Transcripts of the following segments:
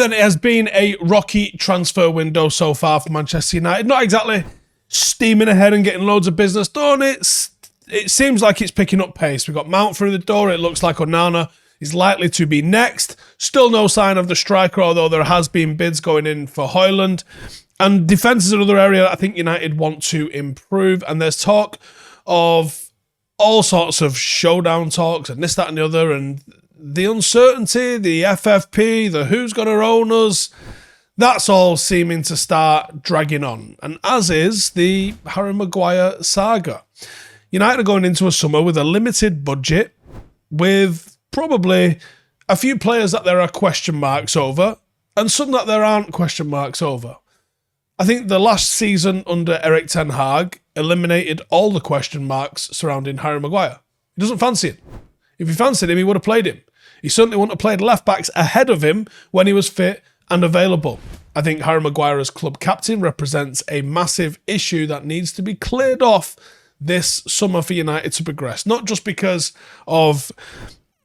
then, it has been a rocky transfer window so far for Manchester United. Not exactly steaming ahead and getting loads of business done. It seems like it's picking up pace. We've got Mount through the door. It looks like Onana is likely to be next. Still no sign of the striker, although there has been bids going in for Højlund. And defence is another area I think United want to improve. And there's talk of all sorts of showdown talks and this, that and the other. And the uncertainty, the FFP, the who's going to own us, that's all seeming to start dragging on. And as is the Harry Maguire saga. United are going into a summer with a limited budget, with probably a few players that there are question marks over, and some that there aren't question marks over. I think the last season under Erik ten Hag eliminated all the question marks surrounding Harry Maguire. He doesn't fancy it. If he fancied him, he would have played him. He certainly wouldn't have played left-backs ahead of him when he was fit and available. I think Harry Maguire as club captain represents a massive issue that needs to be cleared off this summer for United to progress. Not just because of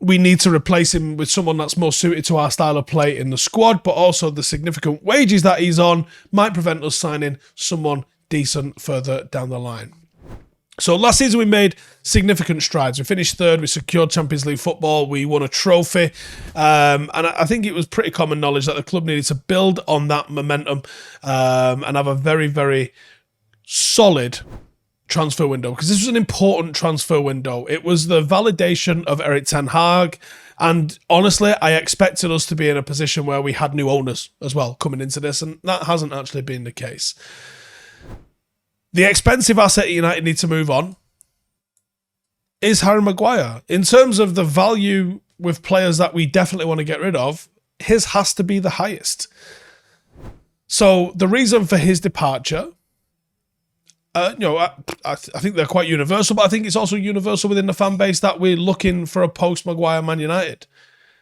we need to replace him with someone that's more suited to our style of play in the squad, but also the significant wages that he's on might prevent us signing someone decent further down the line. So last season we made significant strides. We finished third, we secured Champions League football, we won a trophy, and I think it was pretty common knowledge that the club needed to build on that momentum and have a very, very solid transfer window, because this was an important transfer window. It was the validation of Erik ten Hag, and honestly, I expected us to be in a position where we had new owners as well coming into this, and that hasn't actually been the case. The expensive asset United need to move on is Harry Maguire. In terms of the value with players that we definitely want to get rid of, his has to be the highest. So the reason for his departure, I think they're quite universal, but I think it's also universal within the fan base that we're looking for a post-Maguire Man United.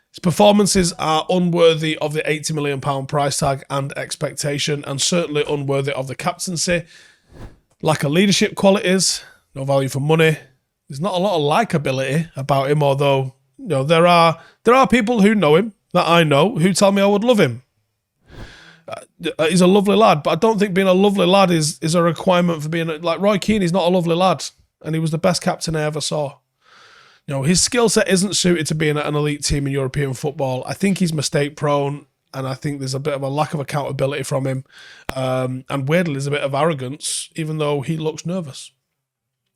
His performances are unworthy of the £80 million price tag and expectation, and certainly unworthy of the captaincy. Lack of leadership qualities, no value for money. There's not a lot of likability about him, although there are people who know him, that I know, who tell me I would love him. He's a lovely lad, but I don't think being a lovely lad is a requirement for being like Roy Keane. He's not a lovely lad, and he was the best captain I ever saw. His skill set isn't suited to being at an elite team in European football. I think he's mistake prone, and I think there's a bit of a lack of accountability from him, and weirdly there's a bit of arrogance, even though he looks nervous.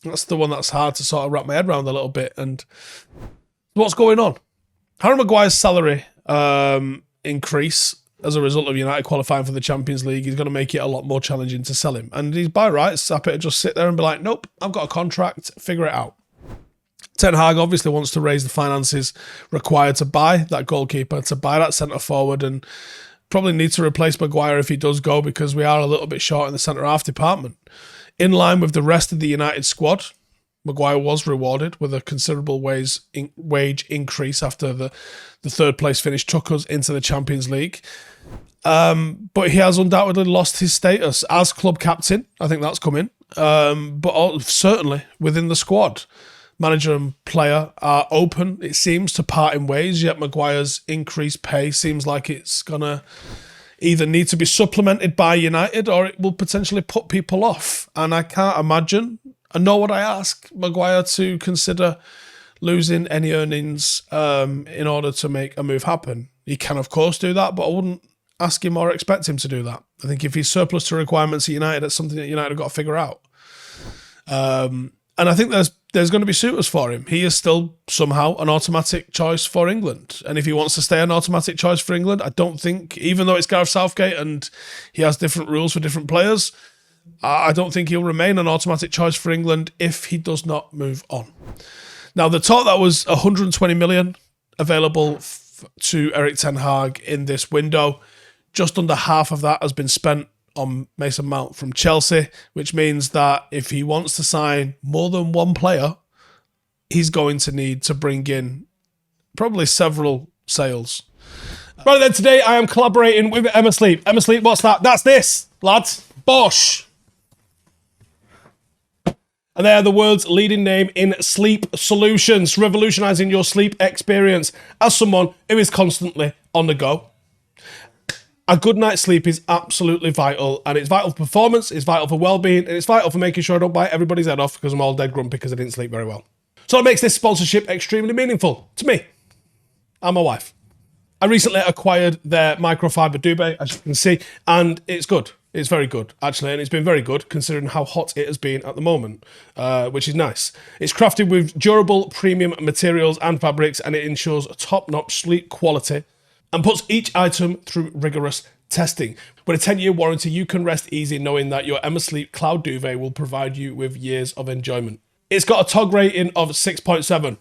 That's the one that's hard to sort of wrap my head around a little bit. And what's going on? Harry Maguire's salary increase as a result of United qualifying for the Champions League is going to make it a lot more challenging to sell him. And he's by rights happy to just sit there and be like, nope, I've got a contract, figure it out. Ten Hag obviously wants to raise the finances required to buy that goalkeeper, to buy that centre-forward, and probably need to replace Maguire if he does go, because we are a little bit short in the centre-half department. In line with the rest of the United squad, Maguire was rewarded with a considerable wage increase after the third place finish took us into the Champions League. But he has undoubtedly lost his status as club captain. I think that's coming. But certainly within the squad, manager and player are open, it seems, to parting ways, yet Maguire's increased pay seems like it's going to either need to be supplemented by United or it will potentially put people off. And I can't imagine, and nor would I ask Maguire to consider losing any earnings in order to make a move happen. He can, of course, do that, but I wouldn't ask him or expect him to do that. I think if he's surplus to requirements at United, that's something that United have got to figure out. And I think there's going to be suitors for him. He is still somehow an automatic choice for England. And if he wants to stay an automatic choice for England, I don't think, even though it's Gareth Southgate and he has different rules for different players, I don't think he'll remain an automatic choice for England if he does not move on. Now, the talk that was 120 million available to Erik ten Hag in this window, just under half of that has been spent on Mason Mount from Chelsea, which means that if he wants to sign more than one player, he's going to need to bring in probably several sales. Right then, today I am collaborating with Emma Sleep. Emma Sleep, what's that? That's this, lads. Bosch. And they are the world's leading name in sleep solutions, revolutionising your sleep experience as someone who is constantly on the go. A good night's sleep is absolutely vital, and it's vital for performance, it's vital for well-being, and it's vital for making sure I don't bite everybody's head off because I'm all dead grumpy because I didn't sleep very well. So it makes this sponsorship extremely meaningful to me and my wife. I recently acquired their microfiber duvet, as you can see, and it's good. It's very good, actually, and it's been very good considering how hot it has been at the moment, which is nice. It's crafted with durable premium materials and fabrics, and it ensures top-notch sleep quality and puts each item through rigorous testing. With a 10-year warranty, you can rest easy knowing that your Emma Sleep Cloud Duvet will provide you with years of enjoyment. It's got a TOG rating of 6.7.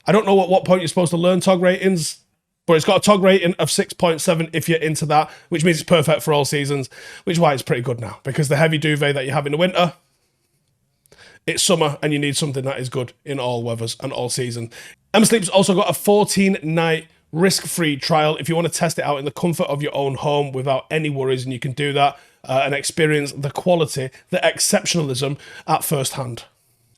I don't know at what point you're supposed to learn TOG ratings, but it's got a TOG rating of 6.7 if you're into that, which means it's perfect for all seasons, which is why it's pretty good now, because the heavy duvet that you have in the winter, it's summer and you need something that is good in all weathers and all seasons. Emma Sleep's also got a 14-night risk-free trial if you want to test it out in the comfort of your own home without any worries, and you can do that and experience the quality, the exceptionalism at first hand.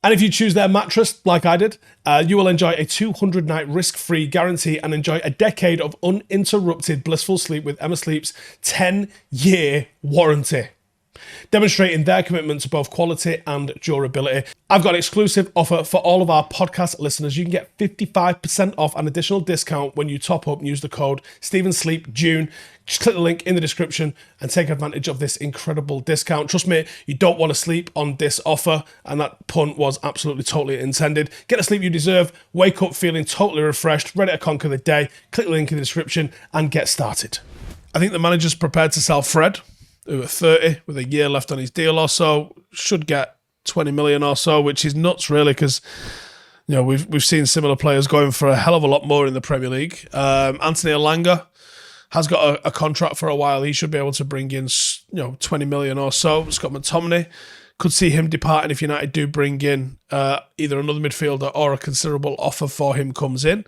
And if you choose their mattress, like I did, you will enjoy a 200-night risk-free guarantee and enjoy a decade of uninterrupted blissful sleep with Emma Sleep's 10-year warranty, demonstrating their commitment to both quality and durability. I've got an exclusive offer for all of our podcast listeners. You can get 55% off an additional discount when you top up and use the code StevensLeapJune. Just click the link in the description and take advantage of this incredible discount. Trust me, you don't want to sleep on this offer, and that pun was absolutely totally intended. Get the sleep you deserve, wake up feeling totally refreshed, ready to conquer the day. Click the link in the description and get started. I think the manager's prepared to sell Fred, who at 30 with a year left on his deal or so, should get 20 million or so, which is nuts really, because we've seen similar players going for a hell of a lot more in the Premier League. Anthony Elanga has got a contract for a while. He should be able to bring in 20 million or so. Scott McTominay, could see him departing if United do bring in either another midfielder or a considerable offer for him comes in.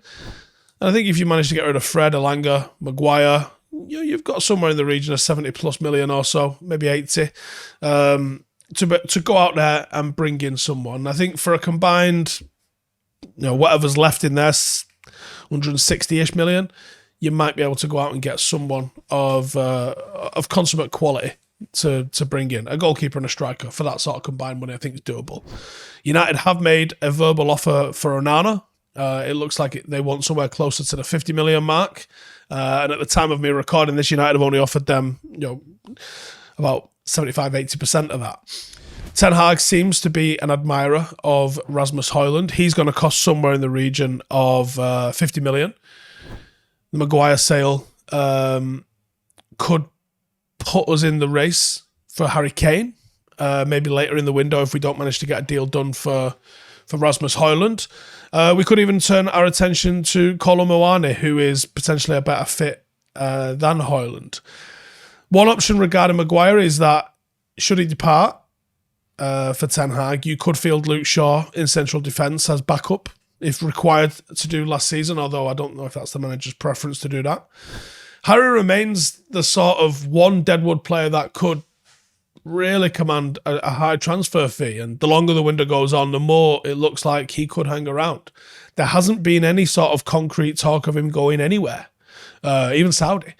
And I think if you manage to get rid of Fred, Elanga, Maguire, you've got somewhere in the region of 70 plus million or so, maybe 80, to go out there and bring in someone. I think for a combined, whatever's left in there, 160-ish million, you might be able to go out and get someone of consummate quality to bring in. A goalkeeper and a striker for that sort of combined money, I think is doable. United have made a verbal offer for Onana. It looks like they want somewhere closer to the 50 million mark. And at the time of me recording this, United have only offered them, about 75-80% of that. Ten Hag seems to be an admirer of Rasmus Højlund. He's going to cost somewhere in the region of 50 million. The Maguire sale could put us in the race for Harry Kane, maybe later in the window if we don't manage to get a deal done for Rasmus Højlund. We could even turn our attention to Kolo Muani, who is potentially a better fit than Højlund. One option regarding Maguire is that should he depart for Ten Hag, you could field Luke Shaw in central defence as backup if required to do last season, although I don't know if that's the manager's preference to do that. Harry remains the sort of one deadwood player that could really command a high transfer fee, and the longer the window goes on, the more it looks like he could hang around. There hasn't been any sort of concrete talk of him going anywhere, even Saudi.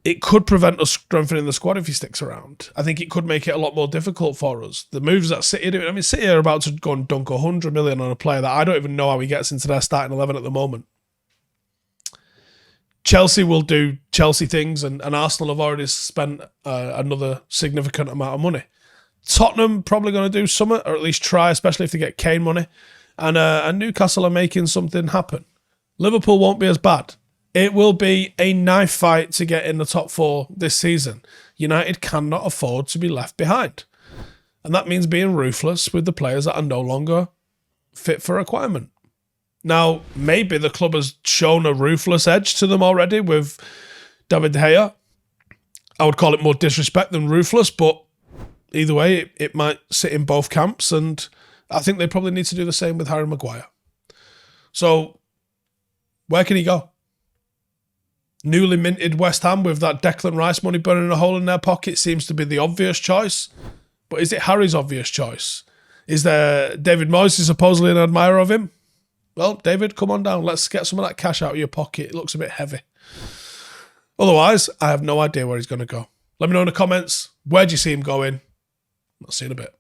It could prevent us strengthening the squad if he sticks around. I think it could make it a lot more difficult for us. The moves that City do, City are about to go and dunk 100 million on a player that I don't even know how he gets into their starting 11 at the moment. Chelsea will do Chelsea things, and Arsenal have already spent another significant amount of money. Tottenham probably going to do something, or at least try, especially if they get Kane money. And Newcastle are making something happen. Liverpool won't be as bad. It will be a knife fight to get in the top four this season. United cannot afford to be left behind. And that means being ruthless with the players that are no longer fit for requirement. Now, maybe the club has shown a ruthless edge to them already with David De Gea. I would call it more disrespect than ruthless, but either way, it might sit in both camps, and I think they probably need to do the same with Harry Maguire. So, where can he go? Newly minted West Ham with that Declan Rice money burning a hole in their pocket seems to be the obvious choice. But is it Harry's obvious choice? Is there David Moyes is supposedly an admirer of him? Well, David, come on down. Let's get some of that cash out of your pocket. It looks a bit heavy. Otherwise, I have no idea where he's going to go. Let me know in the comments. Where do you see him going? I'll see you in a bit.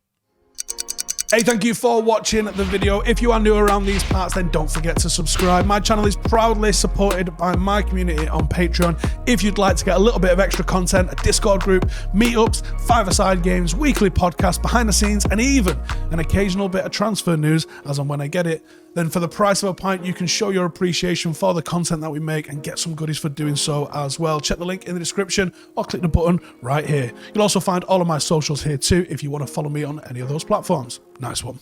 Hey, thank you for watching the video. If you are new around these parts, then don't forget to subscribe. My channel is proudly supported by my community on Patreon. If you'd like to get a little bit of extra content, a Discord group, meetups, five-a-side games, weekly podcasts, behind the scenes, and even an occasional bit of transfer news as and when I get it, then for the price of a pint, you can show your appreciation for the content that we make and get some goodies for doing so as well. Check the link in the description or click the button right here. You'll also find all of my socials here too if you want to follow me on any of those platforms. Nice one.